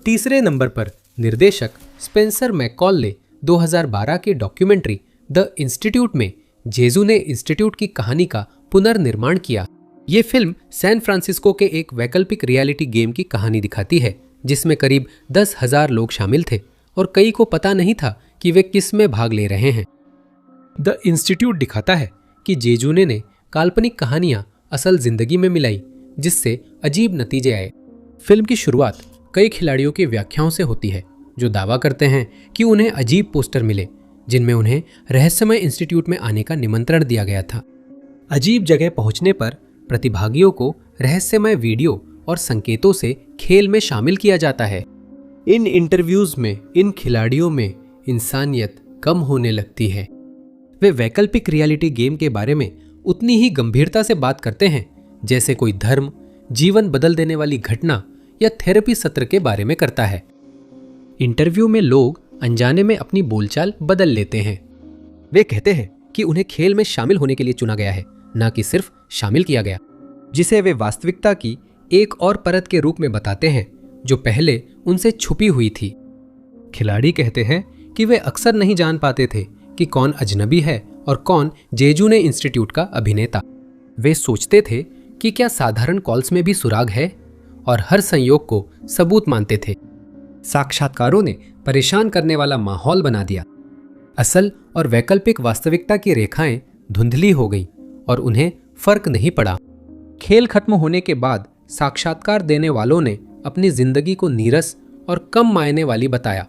तीसरे नंबर पर निर्देशक स्पेंसर मैकॉले 2012 के डॉक्यूमेंट्री द इंस्टीट्यूट में जेजू ने इंस्टीट्यूट की कहानी का पुनर्निर्माण किया। ये फिल्म सैन फ्रांसिस्को के एक वैकल्पिक रियलिटी गेम की कहानी दिखाती है, जिसमें करीब 10,000 लोग शामिल थे और कई को पता नहीं था कि वे किस में भाग ले रहे हैं। द इंस्टीट्यूट दिखाता है कि जेजूने ने काल्पनिक कहानियां असल जिंदगी में मिलाई, जिससे अजीब नतीजे आए। फिल्म की शुरुआत कई खिलाड़ियों की व्याख्याओं से होती है जो दावा करते हैं कि उन्हें अजीब पोस्टर मिले जिनमें उन्हें रहस्यमय इंस्टीट्यूट में आने का निमंत्रण दिया गया था। अजीब जगह पहुंचने पर प्रतिभागियों को रहस्यमय वीडियो और संकेतों से खेल में शामिल किया जाता है। इन इंटरव्यूज में इन खिलाड़ियों में इंसानियत कम होने लगती है। वे वैकल्पिक रियलिटी गेम के बारे में उतनी ही गंभीरता से बात करते हैं जैसे कोई धर्म, जीवन बदल देने वाली घटना या थेरेपी सत्र के बारे में करता है। इंटरव्यू में लोग अनजाने में अपनी बोलचाल बदल लेते हैं। वे कहते हैं कि उन्हें खेल में शामिल होने के लिए चुना गया है, न कि सिर्फ शामिल किया गया, जिसे वे वास्तविकता की एक और परत के रूप में बताते हैं जो पहले उनसे छुपी हुई थी। खिलाड़ी कहते हैं कि वे अक्सर नहीं जान पाते थे कि कौन अजनबी है और कौन जेजूने इंस्टीट्यूट का अभिनेता। वे सोचते थे कि क्या साधारण कॉल्स में भी सुराग है और हर संयोग को सबूत मानते थे। साक्षात्कारों ने परेशान करने वाला माहौल बना दिया। असल और वैकल्पिक वास्तविकता की रेखाएं धुंधली हो गई और उन्हें फर्क नहीं पड़ा। खेल खत्म होने के बाद साक्षात्कार देने वालों ने अपनी जिंदगी को नीरस और कम मायने वाली बताया,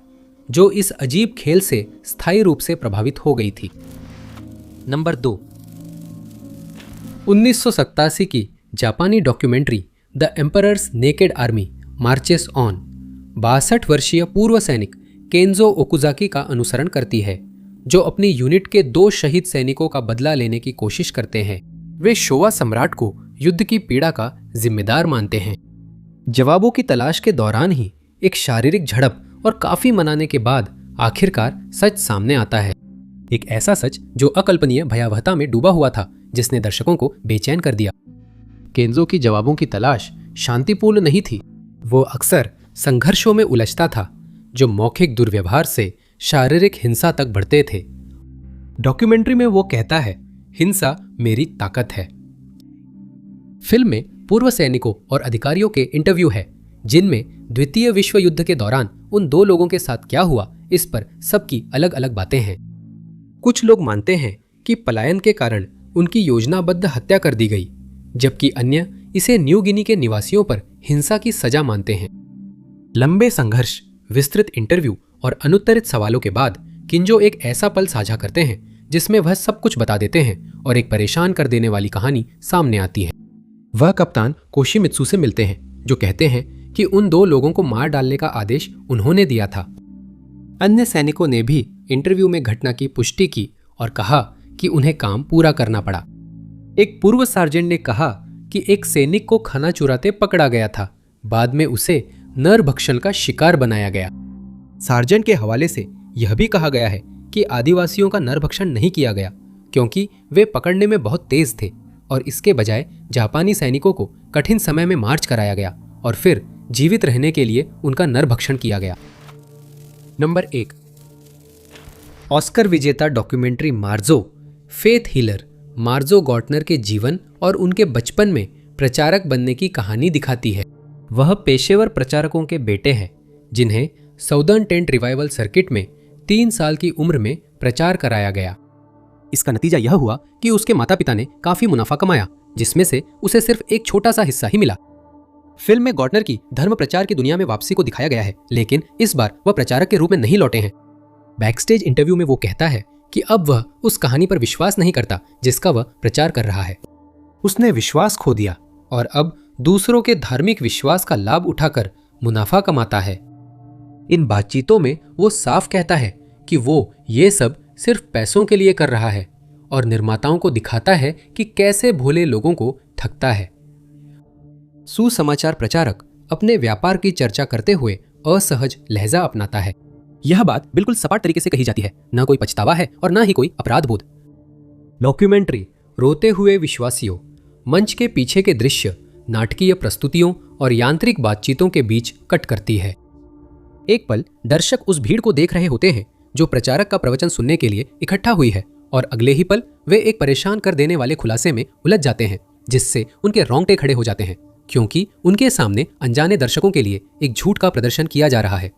जो इस अजीब खेल से स्थायी रूप से प्रभावित हो गई थी। नंबर 2, 1987 की जापानी documentary the emperors naked army marches on 62 वर्षीय पूर्व सैनिक केंजो ओकुजाकी का अनुसरण करती है, जो अपनी यूनिट के 2 शहीद सैनिकों का बदला लेने की कोशिश करते हैं। वे शोवा सम्राट को युद्ध की पीड़ा का जिम्मेदार मानते हैं। जवाबों की तलाश के दौरान ही एक शारीरिक झड़प और काफी मनाने के बाद आखिरकार सच सामने आता है। एक ऐसा सच जो अकल्पनीय भयावहता में डूबा हुआ था, जिसने दर्शकों को बेचैन कर दिया। केंजो की जवाबों की तलाश शांतिपूर्ण नहीं थी। वो अक्सर संघर्षों में उलझता था जो मौखिक दुर्व्यवहार से शारीरिक हिंसा तक बढ़ते थे। डॉक्यूमेंट्री में वो कहता है, हिंसा मेरी ताकत है। फिल्म में पूर्व सैनिकों और अधिकारियों के इंटरव्यू है, जिनमें द्वितीय विश्व युद्ध के दौरान उन 2 लोगों के साथ क्या हुआ, इस पर सबकी अलग अलग बातें हैं। कुछ लोग मानते हैं कि पलायन के कारण उनकी योजनाबद्ध हत्या कर दी गई, जबकि अन्य इसे न्यू गिनी के निवासियों पर हिंसा की सजा मानते हैं। लंबे संघर्ष, विस्तृत इंटरव्यू और अनुत्तरित सवालों के बाद किंजो एक ऐसा पल साझा करते हैं जिसमें वह सब कुछ बता देते हैं और एक परेशान कर देने वाली कहानी सामने आती है। वह कप्तान कोशिमित्सु से मिलते हैं जो कहते हैं कि उन 2 लोगों को मार डालने का आदेश उन्होंने दिया था। अन्य सैनिकों ने भी इंटरव्यू में घटना की पुष्टि की और कहा कि उन्हें काम पूरा करना पड़ा। एक पूर्व सार्जेंट ने कहा कि एक सैनिक को खाना चुराते पकड़ा गया था, बाद में उसे नरभक्षण का शिकार बनाया गया। सार्जेंट के हवाले से यह भी कहा गया है कि आदिवासियों का नरभक्षण नहीं किया गया क्योंकि वे पकड़ने में बहुत तेज थे और इसके बजाय जापानी सैनिकों को कठिन समय में मार्च कराया गया और फिर जीवित रहने के लिए उनका नरभक्षण किया गया। नंबर 1, ऑस्कर विजेता डॉक्यूमेंट्री मार्जो फेथ हीलर मार्जो गॉर्टनर के जीवन और उनके बचपन में प्रचारक बनने की कहानी दिखाती है। वह पेशेवर प्रचारकों के बेटे हैं जिन्हें साउदर्न टेंट रिवाइवल सर्किट में 3 साल की उम्र में प्रचार कराया गया। इसका नतीजा यह हुआ कि उसके माता पिता ने काफी मुनाफा कमाया, जिसमें से उसे सिर्फ एक छोटा सा हिस्सा ही मिला। फिल्म में गॉर्टनर की धर्म प्रचार की दुनिया में वापसी को दिखाया गया है, लेकिन इस बार वह प्रचारक के रूप में नहीं लौटे हैं। बैकस्टेज इंटरव्यू में वो कहता है कि अब वह उस कहानी पर विश्वास नहीं करता जिसका वह प्रचार कर रहा है। उसने विश्वास खो दिया और अब दूसरों के धार्मिक विश्वास का लाभ उठाकर मुनाफा कमाता है। इन बातचीतों में वो साफ कहता है कि वो ये सब सिर्फ पैसों के लिए कर रहा है और निर्माताओं को दिखाता है कि कैसे भोले लोगों को ठगता है। सुसमाचार प्रचारक अपने व्यापार की चर्चा करते हुए असहज लहजा अपनाता है। यह बात बिल्कुल सपाट तरीके से कही जाती है, न कोई पछतावा है और न ही कोई अपराध बोध। डॉक्यूमेंट्री रोते हुए विश्वासियों मंच के पीछे के दृश्य नाटकीय प्रस्तुतियों और यांत्रिक बातचीतों के बीच कट करती है। एक पल दर्शक उस भीड़ को देख रहे होते हैं जो प्रचारक का प्रवचन सुनने के लिए इकट्ठा हुई है और अगले ही पल वे एक परेशान कर देने वाले खुलासे में उलझ जाते हैं जिससे उनके रोंगटे खड़े हो जाते हैं क्योंकि उनके सामने अनजाने दर्शकों के लिए एक झूठ का प्रदर्शन किया जा रहा है।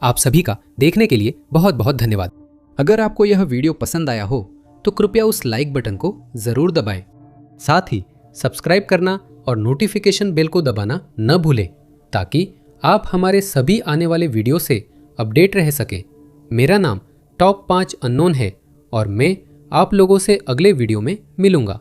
आप सभी का देखने के लिए बहुत बहुत धन्यवाद। अगर आपको यह वीडियो पसंद आया हो तो कृपया उस लाइक बटन को जरूर दबाएं। साथ ही सब्सक्राइब करना और नोटिफिकेशन बेल को दबाना न भूलें ताकि आप हमारे सभी आने वाले वीडियो से अपडेट रह सके। मेरा नाम टॉप 5 अननोन है और मैं आप लोगों से अगले वीडियो में मिलूंगा।